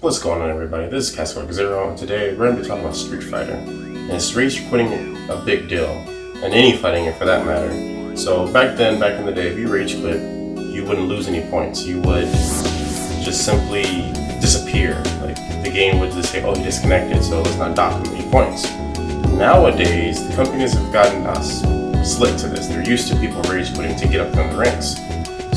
What's going on, everybody? This is Castle0, and today we're going to be talking about Street Fighter. And it's rage quitting a big deal, and any fighting game for that matter. So back in the day, if you rage quit, you wouldn't lose any points. You would just simply disappear. Like, the game would just say, oh, you disconnected, so let's not dock him any points. Nowadays, the companies have gotten us slick to this. They're used to people rage quitting to get up in the ranks.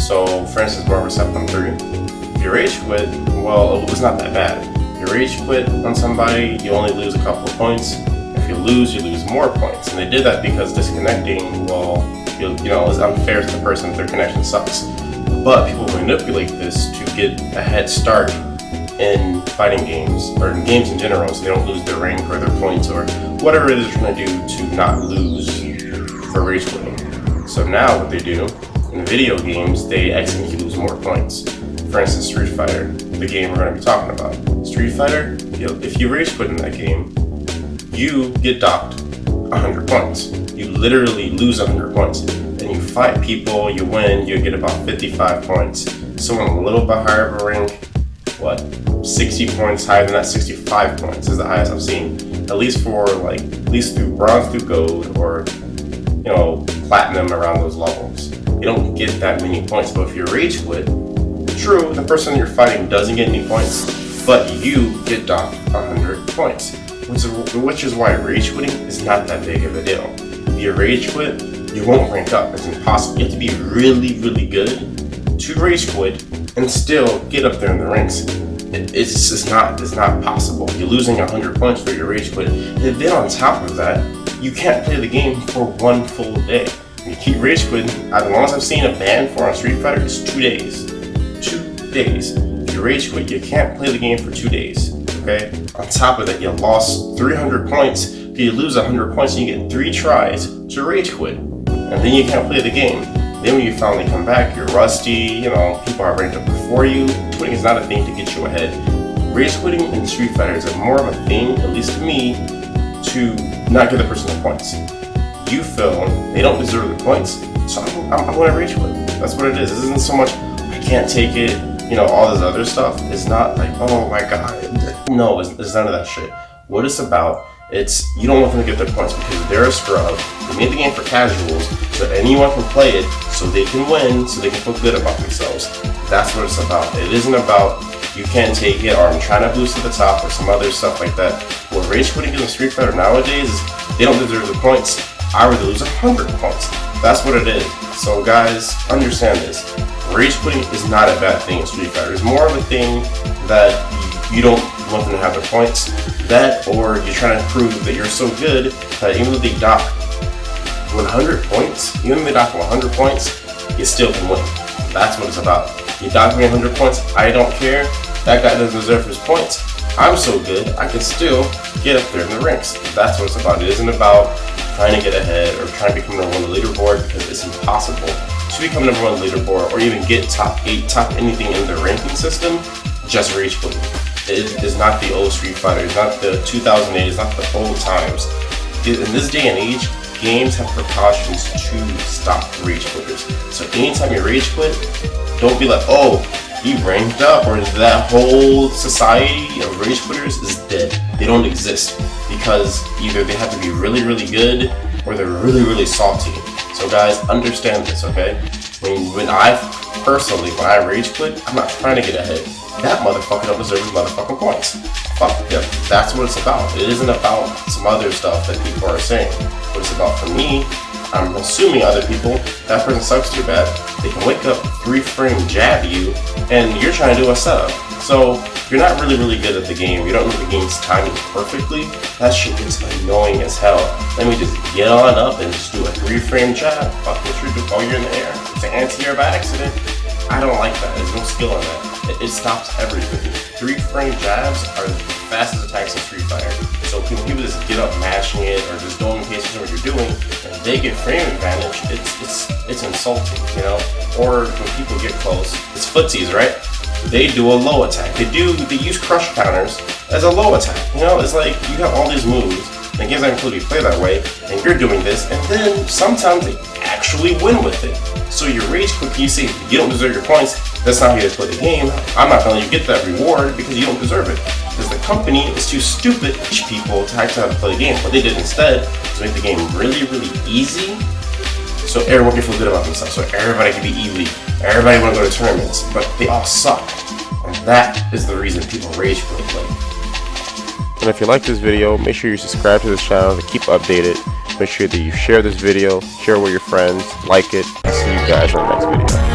So, for instance, Barber Septum 3. If you rage quit, well, it was not that bad. If you rage quit on somebody, you only lose a couple of points. If you lose more points. And they did that because disconnecting, well, is unfair to the person if their connection sucks. But people manipulate this to get a head start in fighting games, or in games in general, so they don't lose their rank or their points or whatever it is they're trying to do to not lose for rage quitting. So now what they do, in video games, they actually make you lose more points. For instance, Street Fighter, the game we're going to be talking about. Street Fighter, if you rage quit in that game, you get docked 100 points. You literally lose 100 points. Then you fight people, you win, you get about 55 points. Someone a little bit higher of a rank, 60 points higher than that, 65 points is the highest I've seen. At least through bronze through gold, or platinum around those levels. You don't get that many points, but if you rage quit, true, the person you're fighting doesn't get any points, but you get docked 100 points, which is why rage quitting is not that big of a deal. If you rage quit, you won't rank up. It's impossible. You have to be really, really good to rage quit and still get up there in the ranks. It's not possible. You're losing 100 points for your rage quit. And then on top of that, you can't play the game for one full day. You keep rage quitting. As long as I've seen a ban for on Street Fighter, it's 2 days. 2 days. If you rage quit, you can't play the game for 2 days. Okay? On top of that, you lost 300 points. If you lose 100 points, you get 3 tries to rage quit. And then you can't play the game. Then when you finally come back, you're rusty, people are ranked up before you. Quitting is not a thing to get you ahead. Rage quitting in Street Fighter is more of a thing, at least to me, to not give the person the points. You feel they don't deserve the points, so I'm going to rage quit. That's what it is. This isn't so much, I can't take it, all this other stuff. It's not like, oh my god. No, it's none of that shit. What it's about, it's you don't want them to get their points because they're a scrub. They made the game for casuals, so anyone can play it, so they can win, so they can feel good about themselves. That's what it's about. It isn't about you can't take it, or I'm trying to boost to the top, or some other stuff like that. What rage quitting in Street Fighter nowadays is they don't deserve the points. I would lose 100 points. That's what it is. So guys, understand this. Rage quitting is not a bad thing in Street Fighter. It's more of a thing that you don't want them to have their points. That, or you're trying to prove that you're so good that even if they dock 100 points, you still can win. That's what it's about. You dock me 100 points, I don't care. That guy doesn't deserve his points. I'm so good, I can still get up there in the ranks. That's what it's about. It isn't about trying to get ahead or trying to become number 1 on the leaderboard, because it's impossible to become number 1 on the leaderboard or even get top 8, top anything in the ranking system just rage quitting. It is not the old Street Fighter. It's not the 2008. It's not the old times. In this day and age, games have precautions to stop rage quitters. So anytime you rage quit, don't be like, oh, he ranked up, or that whole society of rage quitters is dead. They don't exist, because either they have to be really, really good, or they're really, really salty. So guys, understand this, okay? When I rage quit, I'm not trying to get ahead. That motherfucker don't deserve his motherfucking points. Fuck him. That's what it's about. It isn't about some other stuff that people are saying. What it's about for me, I'm assuming other people, that person sucks too bad. They can wake up, 3-frame jab you, and you're trying to do a setup. So if you're not really, really good at the game, you don't know the game's timing perfectly, that shit gets annoying as hell. Let me just get on up and just do a 3-frame jab. Fuck what you do while you're in the air. It's an anti-air by accident. I don't like that. There's no skill in that. It stops everything. 3-frame jabs are the fastest attacks in Street Fighter. So when people just get up mashing it, or just don't in case what you're doing, and they get frame advantage, it's insulting, Or when people get close, it's footsies, right? They do a low attack. They use crush counters as a low attack. It's like you have all these moves, and games that include you play that way, and you're doing this, and then sometimes they actually win with it. So you rage quit, you say you don't deserve your points, that's not how you play the game, I'm not gonna let you get that reward because you don't deserve it. Because the company is too stupid to teach people to actually how to play the game. What they did instead is make the game really, really easy so everyone can feel good about themselves, so everybody can be elite, everybody want to go to tournaments, but they all suck. And that is the reason people rage quit play. And if you like this video, make sure you subscribe to this channel to keep updated. Make sure that you share this video, share it with your friends, like it. I'll see you guys on the next video.